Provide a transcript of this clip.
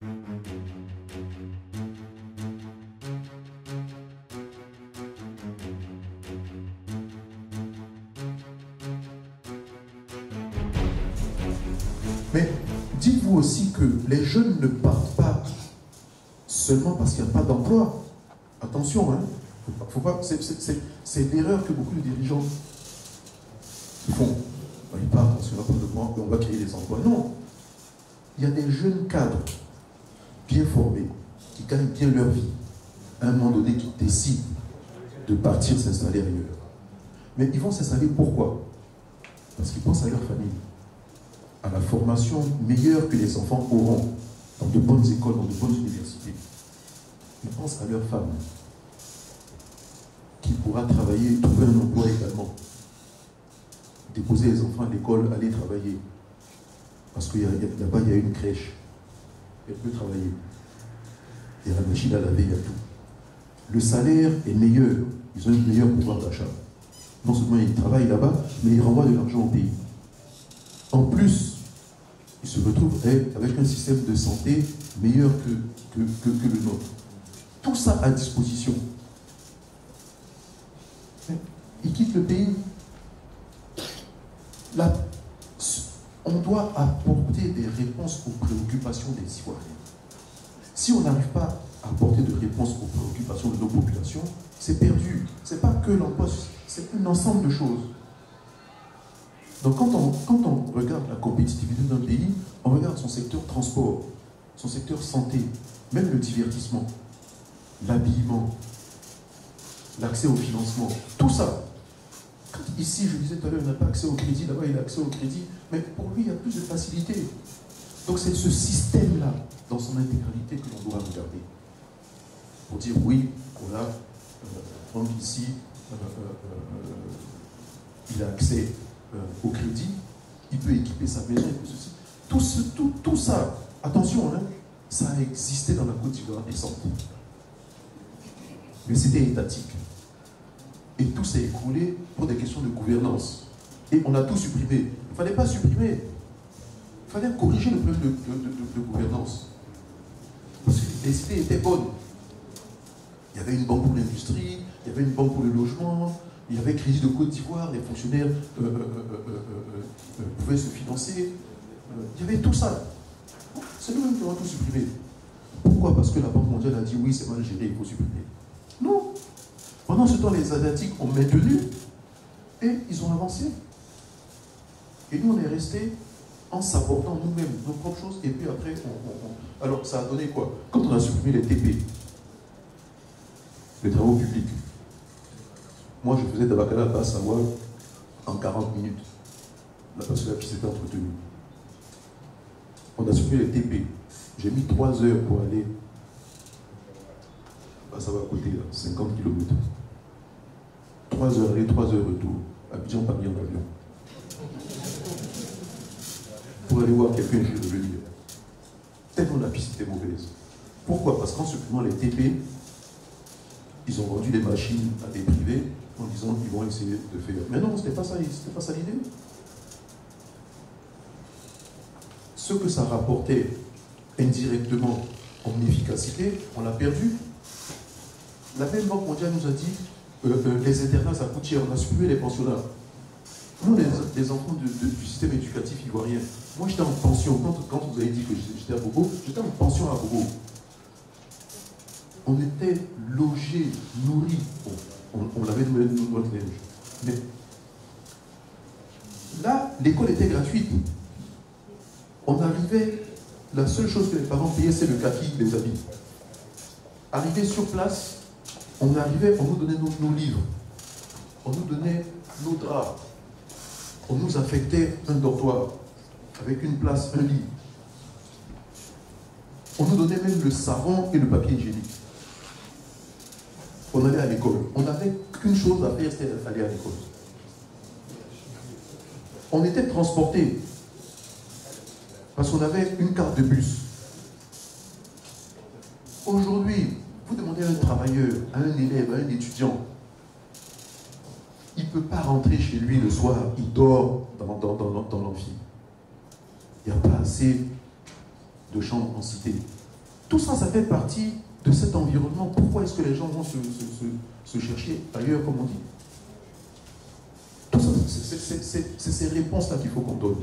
Mais dites-vous aussi que les jeunes ne partent pas seulement parce qu'il n'y a pas d'emploi. Attention, hein. Faut pas, c'est l'erreur que beaucoup de dirigeants font. Ils partent parce qu'il n'y a pas d'emploi et on va créer des emplois. Non. Il y a des jeunes cadres bien formés qui gagnent bien leur vie. À un moment donné, qui décident de partir s'installer ailleurs. Mais ils vont s'installer pourquoi? Parce qu'ils pensent à leur famille, à la formation meilleure que les enfants auront dans de bonnes écoles, dans de bonnes universités. Ils pensent à leur femme, qui pourra travailler, trouver un emploi également. Déposer les enfants à l'école, aller travailler. Parce que là-bas, il y a une crèche. Elle peut travailler. Il y a la machine à laver, il y a tout. Le salaire est meilleur. Ils ont un meilleur pouvoir d'achat. Non seulement ils travaillent là-bas, mais ils renvoient de l'argent au pays. En plus, ils se retrouvent avec un système de santé meilleur que le nôtre. Tout ça à disposition. Ils quittent le pays. Là, on doit apporter des réponses aux préoccupations des Ivoiriens. Si on n'arrive pas à apporter de réponses aux préoccupations de nos populations, c'est perdu. Ce n'est pas que l'emploi, c'est un ensemble de choses. Donc quand on regarde la compétitivité d'un pays, on regarde son secteur transport, son secteur santé, même le divertissement, l'habillement, l'accès au financement, tout ça. Quand ici, je disais tout à l'heure, il n'a pas accès au crédit, là-bas il a accès au crédit, mais pour lui, il y a plus de facilité. Donc c'est ce système-là, dans son intégralité, que l'on doit regarder. Pour dire oui, voilà, donc ici, il a accès au crédit, il peut équiper sa maison, et ceci. Tout ça, attention, hein, ça a existé dans la Côte d'Ivoire récente. Mais c'était étatique. Et tout s'est écroulé pour des questions de gouvernance. Et on a tout supprimé. Il ne fallait pas supprimer. Il fallait corriger le problème de gouvernance. Parce que les idées étaient bonnes. Il y avait une banque pour l'industrie, il y avait une banque pour le logement, il y avait Crédit de Côte d'Ivoire, les fonctionnaires pouvaient se financer. Il y avait tout ça. C'est nous-mêmes qui avons tout supprimé. Pourquoi? Parce que la Banque mondiale a dit oui, c'est mal géré, il faut supprimer. Non. Pendant ce temps, les Asiatiques ont maintenu et ils ont avancé. Et nous, on est restés en s'apportant nous-mêmes nos propres choses. Et puis après, alors, ça a donné quoi? Quand on a supprimé les TP, les travaux publics, moi, je faisais Tabakala à Basse-Savoie en 40 minutes. Là, parce que la piste était entretenue. On a supprimé les TP. J'ai mis 3 heures pour aller. Ça va à côté, là, 50 km. 3 heures aller, 3 heures retour. Abidjan, pas mis en avion. Pour aller voir quelqu'un, je vais revenir. Tellement la piste était mauvaise. Pourquoi? Parce qu'en supprimant les TP, ils ont vendu des machines à des privés en disant qu'ils vont essayer de faire. Mais non, ce n'était pas ça l'idée. Ce que ça rapportait indirectement en efficacité, on l'a perdu. La même Banque mondiale nous a dit les internats, ça coûte cher, on a supprimé les pensionnats. Nous, les enfants du système éducatif ivoirien, moi j'étais en pension, quand vous avez dit que j'étais à Bobo, j'étais en pension à Bobo. On était logés, nourris, on avait notre linge. Mais là, l'école était gratuite. On arrivait, la seule chose que les parents payaient, c'est le kaki, les habits. Arrivé sur place, on arrivait, on nous donnait nos livres, on nous donnait nos draps, on nous affectait un dortoir avec une place, un lit. On nous donnait même le savon et le papier hygiénique. On allait à l'école. On n'avait qu'une chose à faire, c'était aller à l'école. On était transportés parce qu'on avait une carte de bus. Aujourd'hui, vous demandez à un travailleur, à un élève, à un étudiant, il ne peut pas rentrer chez lui le soir, il dort dans l'amphi. Il n'y a pas assez de chambres en cité. Tout ça, ça fait partie de cet environnement. Pourquoi est-ce que les gens vont se chercher ailleurs, comme on dit? Tout ça, c'est ces réponses-là qu'il faut qu'on donne.